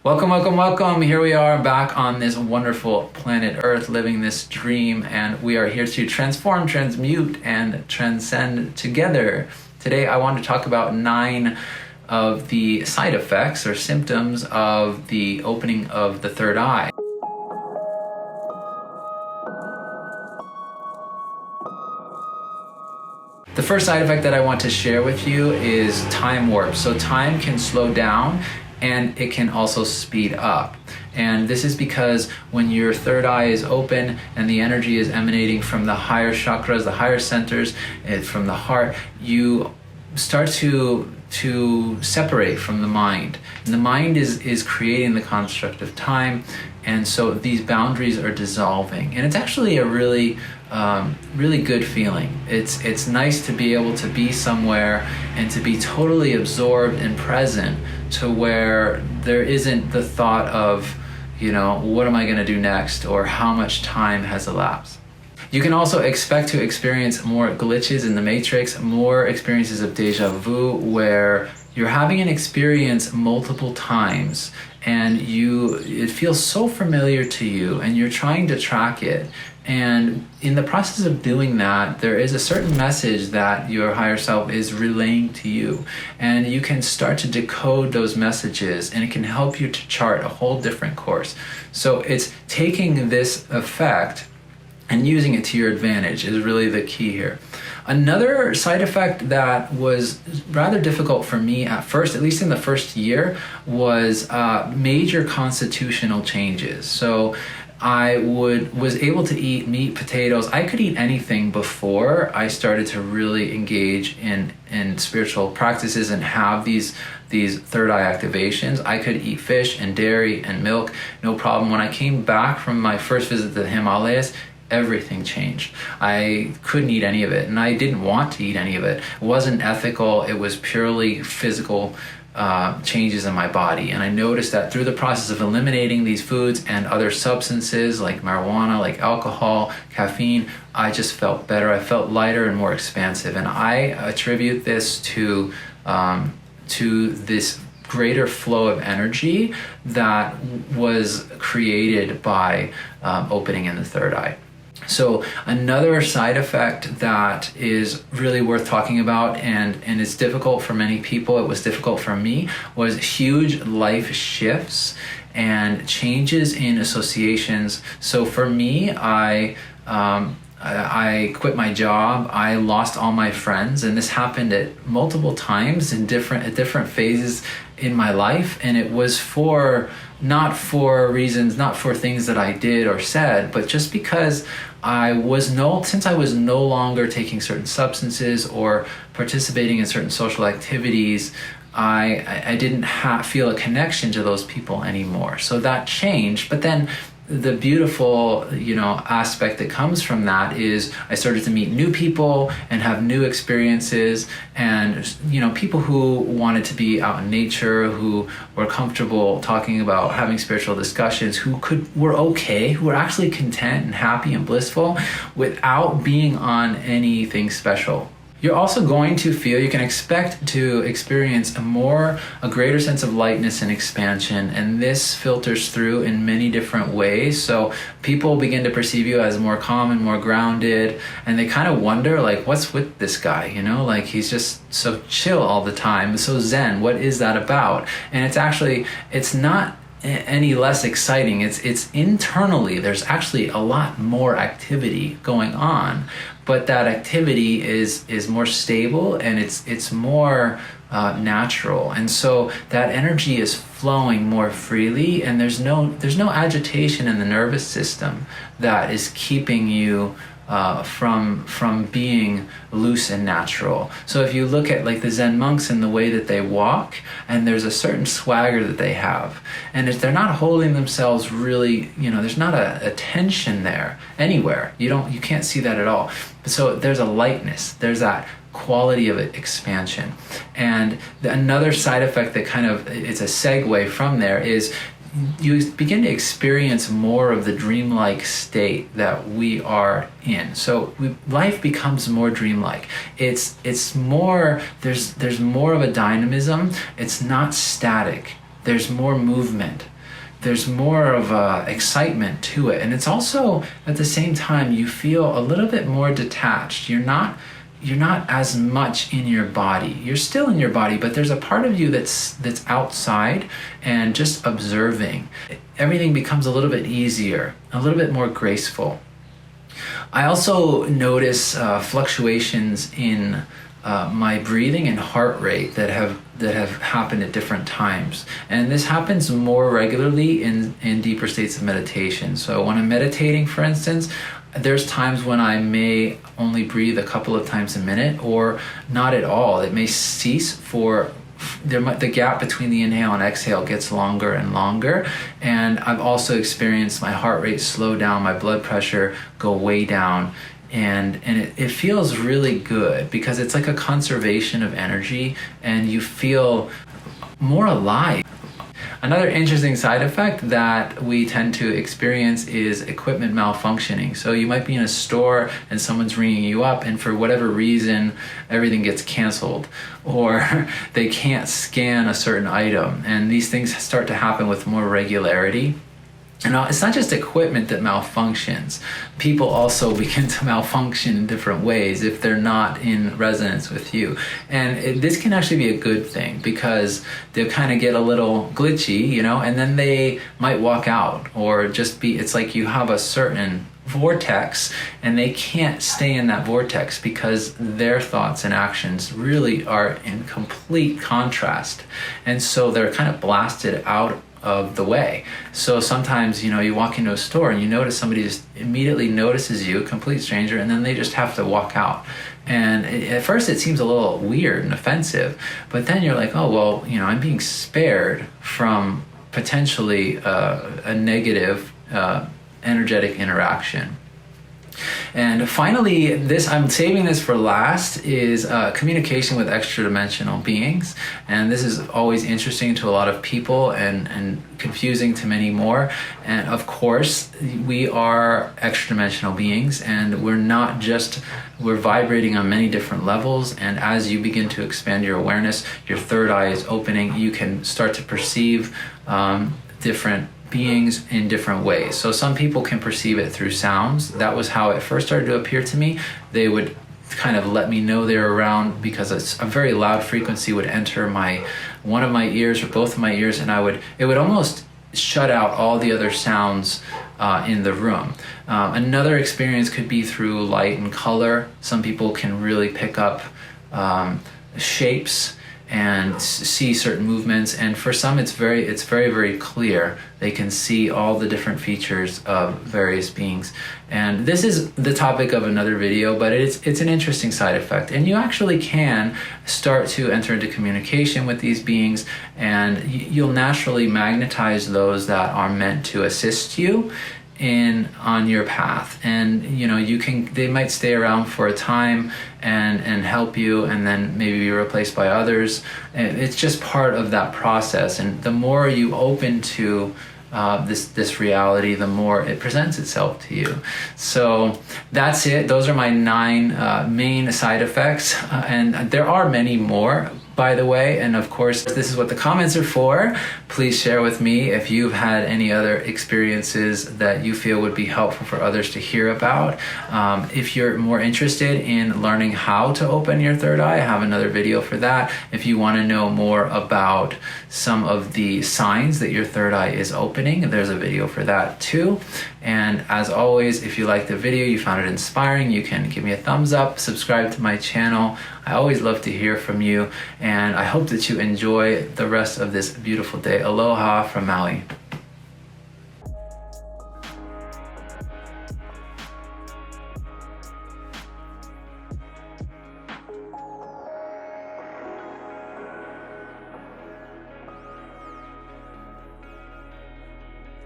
Welcome, welcome, welcome. Here we are back on this wonderful planet Earth, living this dream, and we are here to transform, transmute, and transcend together. Today I want to talk about 9 of the side effects or symptoms of the opening of the third eye. The first side effect that I want to share with you is time warp. So time can slow down and it can also speed up. And this is because when your third eye is open and the energy is emanating from the higher chakras, the higher centers, from the heart, you start to separate from the mind. And the mind is creating the construct of time, and so these boundaries are dissolving. And it's actually a really good feeling. It's nice to be able to be somewhere and to be totally absorbed and present, to where there isn't the thought of, what am I going to do next, or how much time has elapsed. You can also expect to experience more glitches in the matrix, more experiences of deja vu, where you're having an experience multiple times and it feels so familiar to you and you're trying to track it. And in the process of doing that, there is a certain message that your higher self is relaying to you. And you can start to decode those messages, and it can help you to chart a whole different course. So it's taking this effect and using it to your advantage is really the key here. Another side effect that was rather difficult for me at first, at least in the first year, was major constitutional changes. So I was able to eat meat, potatoes. I could eat anything before I started to really engage in spiritual practices and have these third eye activations. I could eat fish and dairy and milk, no problem. When I came back from my first visit to the Himalayas, everything changed. I couldn't eat any of it, and I didn't want to eat any of it. It wasn't ethical. It was purely physical changes in my body. And I noticed that through the process of eliminating these foods and other substances like marijuana, like alcohol, caffeine, I just felt better. I felt lighter and more expansive. And I attribute this to this greater flow of energy that was created by opening in the third eye. So another side effect that is really worth talking about, and it's difficult for many people, it was difficult for me, was huge life shifts and changes in associations. So for me, I quit my job. I lost all my friends, and this happened at multiple times at different phases in my life. And it was not for things that I did or said, but just because since I was no longer taking certain substances or participating in certain social activities, I didn't feel a connection to those people anymore. So that changed. But then the beautiful, aspect that comes from that is I started to meet new people and have new experiences, and, people who wanted to be out in nature, who were comfortable talking about having spiritual discussions, who were actually content and happy and blissful without being on anything special. You're also going to you can expect to experience a greater sense of lightness and expansion, and this filters through in many different ways. So people begin to perceive you as more calm and more grounded, and they kind of wonder, like, what's with this guy? Like, he's just so chill all the time, so zen. What is that about? And it's not any less exciting. It's internally, there's actually a lot more activity going on, but that activity is more stable and it's more natural, and so that energy is flowing more freely, and there's no agitation in the nervous system that is keeping you from being loose and natural. So if you look at like the Zen monks and the way that they walk, and there's a certain swagger that they have, and if they're not holding themselves really, there's not a tension there anywhere. You can't see that at all. So there's a lightness, there's that quality of expansion. And another side effect that it's a segue from there is you begin to experience more of the dreamlike state that we are in. So life becomes more dreamlike. It's more, there's more of a dynamism. It's not static. There's more movement. there's more of excitement to it. And it's also, at the same time, you feel a little bit more detached. You're not as much in your body. You're still in your body, but there's a part of you that's outside and just observing. Everything becomes a little bit easier, a little bit more graceful. I also notice fluctuations in my breathing and heart rate that have happened at different times. And this happens more regularly in deeper states of meditation. So when I'm meditating, for instance, there's times when I may only breathe a couple of times a minute or not at all. It may cease the gap between the inhale and exhale gets longer and longer. And I've also experienced my heart rate slow down, my blood pressure go way down. And it feels really good because it's like a conservation of energy and you feel more alive. Another interesting side effect that we tend to experience is equipment malfunctioning. So you might be in a store and someone's ringing you up and for whatever reason, everything gets canceled or they can't scan a certain item. And these things start to happen with more regularity. And it's not just equipment that malfunctions. People also begin to malfunction in different ways if they're not in resonance with you. And this can actually be a good thing because they'll kind of get a little glitchy, and then they might walk out or just it's like you have a certain vortex and they can't stay in that vortex because their thoughts and actions really are in complete contrast. And so they're kind of blasted out of the way. So sometimes, you walk into a store and you notice somebody just immediately notices you, a complete stranger, and then they just have to walk out. And at first it seems a little weird and offensive, but then you're like, oh, well, I'm being spared from potentially a negative energetic interaction. And finally, I'm saving this for last, is communication with extra-dimensional beings. And this is always interesting to a lot of people and confusing to many more. And of course, we are extra-dimensional beings and we're vibrating on many different levels. And as you begin to expand your awareness, your third eye is opening, you can start to perceive different beings in different ways. So some people can perceive it through sounds. That was how it first started to appear to me. They would kind of let me know they're around because a very loud frequency would enter one of my ears or both of my ears, and it would almost shut out all the other sounds in the room. Another experience could be through light and color. Some people can really pick up shapes and see certain movements, and for some it's very, very clear. They can see all the different features of various beings. And this is the topic of another video, but it's an interesting side effect. And you actually can start to enter into communication with these beings, and you'll naturally magnetize those that are meant to assist you on your path. And they might stay around for a time and help you, and then maybe be replaced by others. It's just part of that process. And the more you open to this reality, the more it presents itself to you. So that's it. Those are my 9 main side effects, and there are many more, by the way. And of course, this is what the comments are for. Please share with me if you've had any other experiences that you feel would be helpful for others to hear about. If you're more interested in learning how to open your third eye, I have another video for that. If you want to know more about some of the signs that your third eye is opening, there's a video for that too. And as always, if you liked the video, you found it inspiring, you can give me a thumbs up, subscribe to my channel. I always love to hear from you, and I hope that you enjoy the rest of this beautiful day. Aloha from Maui.